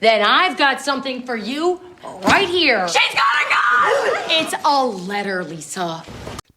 then I've got something for you right here. She's got a gun! It's a letter, Lisa.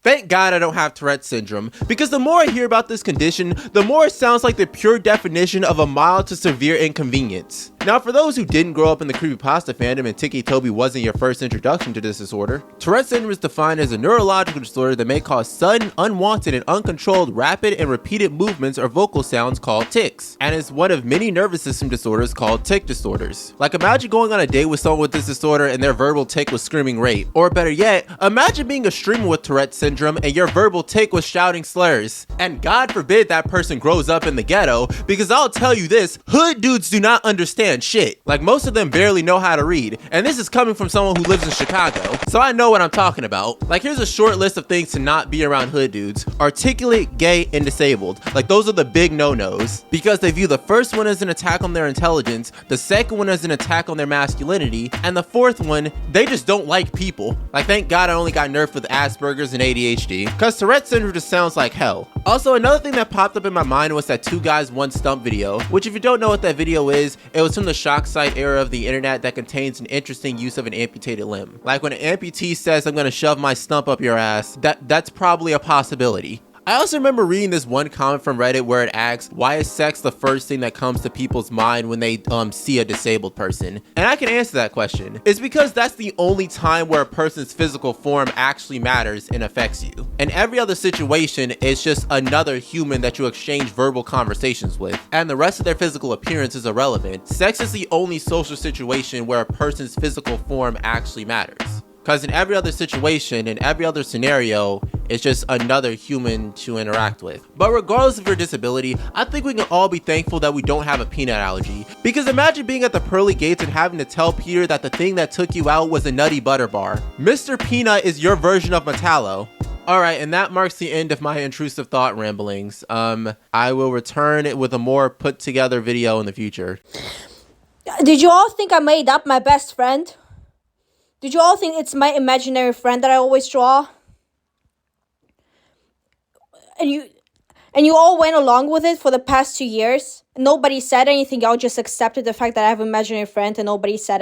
Thank God I don't have Tourette's syndrome, because the more I hear about this condition, the more it sounds like the pure definition of a mild to severe inconvenience. Now, for those who didn't grow up in the creepypasta fandom and Tiki Toby wasn't your first introduction to this disorder, Tourette's syndrome is defined as a neurological disorder that may cause sudden, unwanted, and uncontrolled rapid and repeated movements or vocal sounds called tics, and is one of many nervous system disorders called tic disorders. Like, imagine going on a date with someone with this disorder and their verbal tic was screaming rape. Or better yet, imagine being a streamer with Tourette's syndrome and your verbal tic was shouting slurs. And God forbid that person grows up in the ghetto, because I'll tell you this, hood dudes do not understand shit. Like, most of them barely know how to read, and this is coming from someone who lives in Chicago, so I know what I'm talking about. Like, here's a short list of things to not be around hood dudes. Articulate, gay, and disabled. Like, those are the big no-nos, because they view the first one as an attack on their intelligence, the second one as an attack on their masculinity, and the fourth one, they just don't like people. Like, thank God I only got nerfed with Asperger's and ADHD, because Tourette's syndrome just sounds like hell. Also, another thing that popped up in my mind was that 2 Guys 1 Stump video, which, if you don't know what that video is, it was from the shock site era of the internet that contains an interesting use of an amputated limb. Like, when an amputee says, "I'm gonna shove my stump up your ass," that's probably a possibility. I also remember reading this one comment from Reddit where it asks, why is sex the first thing that comes to people's mind when they see a disabled person? And I can answer that question. It's because that's the only time where a person's physical form actually matters and affects you. In every other situation, it's just another human that you exchange verbal conversations with, and the rest of their physical appearance is irrelevant. Sex is the only social situation where a person's physical form actually matters. Because in every other situation, in every other scenario, it's just another human to interact with. But regardless of your disability, I think we can all be thankful that we don't have a peanut allergy. Because imagine being at the pearly gates and having to tell Peter that the thing that took you out was a Nutty Butter bar. Mr. Peanut is your version of Metallo. Alright, and that marks the end of my intrusive thought ramblings. I will return with a more put together video in the future. Did you all think I made up my best friend? Did you all think it's my imaginary friend that I always draw? And you all went along with it for the past 2 years? Nobody said anything, y'all just accepted the fact that I have an imaginary friend and nobody said